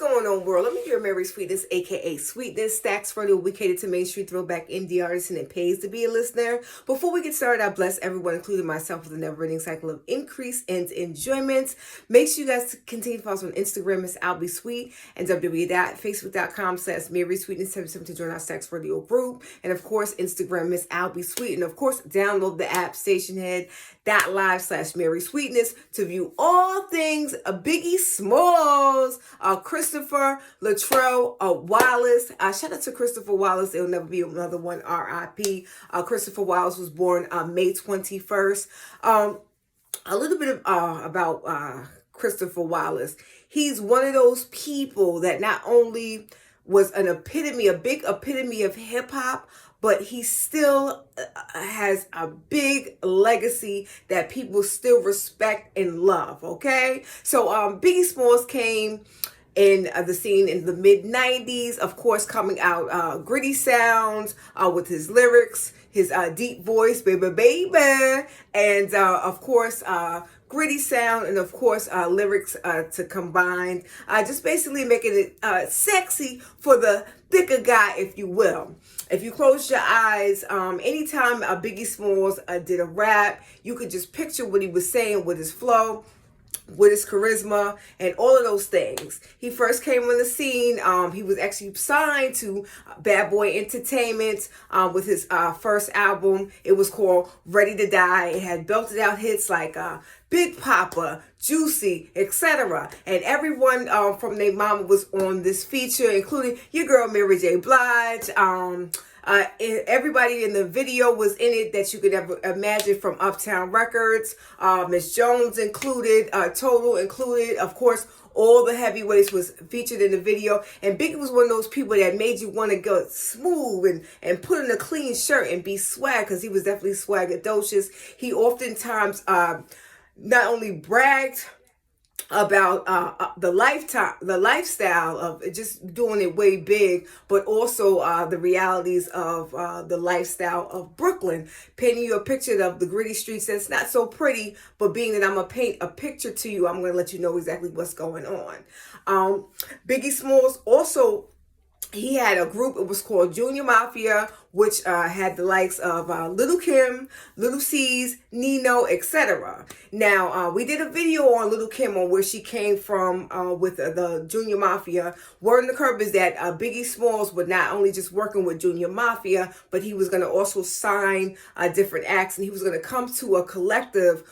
going on, world? Let me hear Marysweetness, aka Sweetness. Stacks Radio, we cater to Main Street throwback indie artists, and it pays to be a listener. Before we get started, I bless everyone, including myself, with a never-ending cycle of increase and enjoyment. Make sure you guys continue to follow us on Instagram, Miss Albeedooent, and www.facebook.com/Marysweetness77 to join our Stax Radio group. And of course, Instagram, Miss Albeedooent. And of course, download the app stationhead.live/Marysweetness to view all things Biggie Smalls, Christopher Latrell Wallace. Shout out to Christopher Wallace. There'll never be another one. R.I.P. Christopher Wallace was born May 21st. A little bit about Christopher Wallace. He's one of those people that not only was a big epitome of hip hop, but he still has a big legacy that people still respect and love, okay? So Biggie Smalls came in the scene in the mid-90s, of course, coming out gritty sounds with his lyrics, his deep voice, baby, and of course, gritty sound, and of course, lyrics to combine, just basically making it sexy for the thicker guy, if you will. If you close your eyes, anytime Biggie Smalls did a rap, you could just picture what he was saying with his flow, with his charisma, and all of those things. He first came on the scene. He was actually signed to Bad Boy Entertainment with his first album. It was called Ready to Die. It had belted out hits like Big Papa, Juicy, etc. And everyone from their mama was on this feature, including your girl Mary J. Blige. Everybody in the video was in it that you could ever imagine, from Uptown Records, Miss Jones included, Total included, of course. All the heavyweights was featured in the video, and Biggie was one of those people that made you want to go smooth and put in a clean shirt and be swag, because he was definitely swaggadocious. He oftentimes not only bragged about the lifestyle of just doing it way big, but also the realities of the lifestyle of Brooklyn, painting you a picture of the gritty streets that's not so pretty, but being that I'm gonna paint a picture to you, I'm gonna let you know exactly what's going on. Biggie Smalls also, he had a group, it was called Junior Mafia, which had the likes of Little Kim, Little C's, Nino, etc. Now, we did a video on Little Kim, on where she came from with the Junior Mafia. Word on the curb is that Biggie Smalls was not only just working with Junior Mafia, but he was going to also sign different acts, and he was going to come to a collective,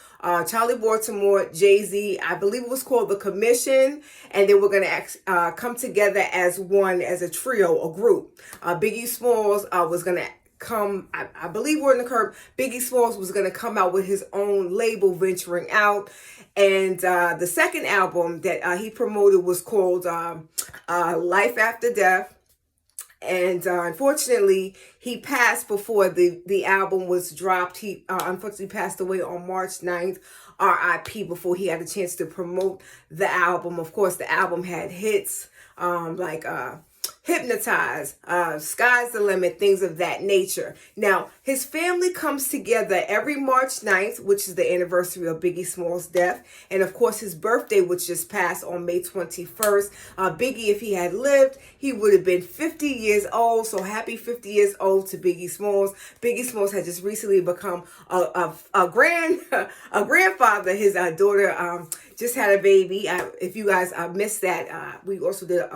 Charlie Baltimore, Jay-Z, I believe it was called The Commission, and they were going to come together as one, as a trio, a group. Biggie Smalls was going to come, I believe we're in the curb, Biggie Smalls was going to come out with his own label, venturing out. And the second album that he promoted was called Life After Death. And unfortunately, he passed before the album was dropped. He unfortunately passed away on March 9th, R.I.P., before he had a chance to promote the album. Of course, the album had hits like Hypnotize, Sky's the Limit, things of that nature. Now, his family comes together every March 9th, which is the anniversary of Biggie Smalls' death. And of course, his birthday, which just passed on May 21st. Biggie, if he had lived, he would have been 50 years old. So happy 50 years old to Biggie Smalls. Biggie Smalls had just recently become a grandfather. His daughter just had a baby. If you guys missed that, we also did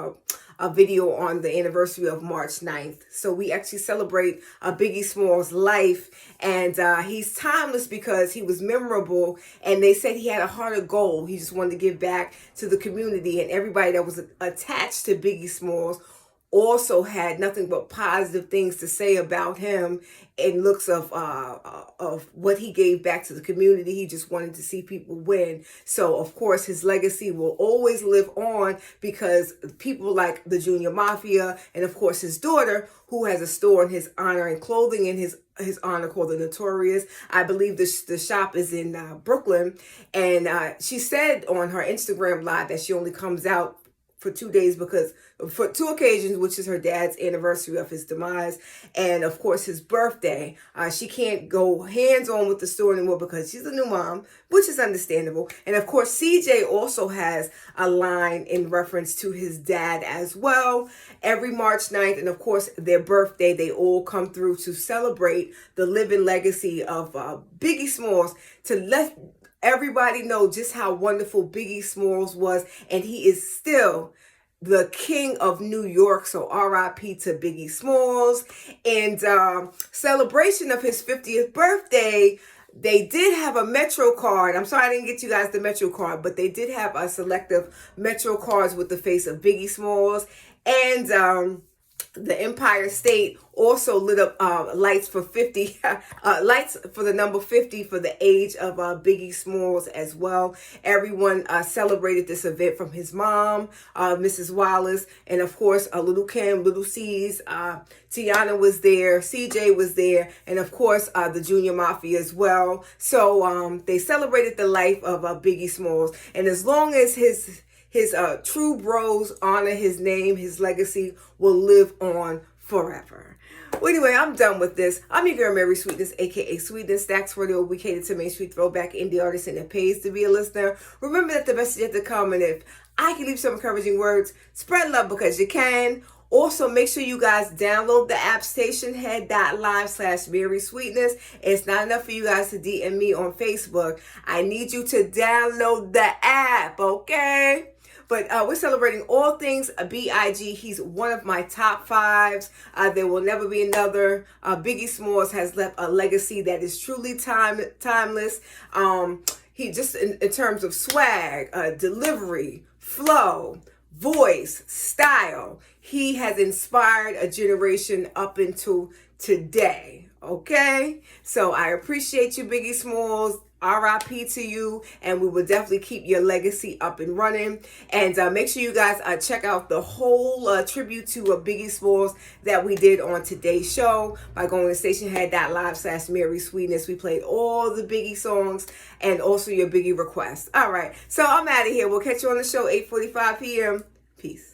a video on the anniversary of March 9th. So we actually celebrate Biggie Smalls' life, and he's timeless because he was memorable, and they said he had a heart of gold. He just wanted to give back to the community, and everybody that was attached to Biggie Smalls also had nothing but positive things to say about him in looks of what he gave back to the community. He just wanted to see people win. So, of course, his legacy will always live on, because people like the Junior Mafia, and of course his daughter, who has a store in his honor and clothing in his honor called The Notorious. I believe the shop is in Brooklyn. And she said on her Instagram live that she only comes out for 2 days because for 2 occasions, which is her dad's anniversary of his demise and of course his birthday. She can't go hands-on with the store anymore because she's a new mom, which is understandable. And of course CJ also has a line in reference to his dad as well. Every March 9th and of course their birthday, they all come through to celebrate the living legacy of Biggie Smalls, to let everybody know just how wonderful Biggie Smalls was, and he is still the king of New York. So R.I.P. to Biggie Smalls. And celebration of his 50th birthday, they did have a Metro card. I'm sorry I didn't get you guys the Metro card, but they did have a selective Metro cards with the face of Biggie Smalls. And the Empire State also lit up lights for 50, lights for the number 50 for the age of Biggie Smalls as well. Everyone celebrated this event, from his mom, Mrs. Wallace, and of course Little Kim, Little C's, Tiana was there, CJ was there, and of course the Junior Mafia as well. So they celebrated the life of Biggie Smalls, and as long as his true bros honor his name, his legacy will live on forever. Well, anyway, I'm done with this. I'm your girl, Marysweetness, aka Sweetness. Stax Radio, we cater to Main Street throwback indie artists, and it pays to be a listener. Remember that the best is yet to come, and if I can leave some encouraging words, spread love because you can. Also, make sure you guys download the app, stationhead.live/Marysweetness. It's not enough for you guys to DM me on Facebook. I need you to download the app, okay? But we're celebrating all things B.I.G. He's one of my top 5s. There will never be another. Biggie Smalls has left a legacy that is truly timeless. He just in terms of swag, delivery, flow, voice, style, he has inspired a generation up into today. Okay? So I appreciate you, Biggie Smalls. R.I.P. to you, and we will definitely keep your legacy up and running. And make sure you guys check out the whole tribute to Biggie Smalls that we did on today's show by going to stationhead.live/Marysweetness. We played all the Biggie songs and also your Biggie requests. All right, so I'm out of here. We'll catch you on the show 8:45 p.m. Peace.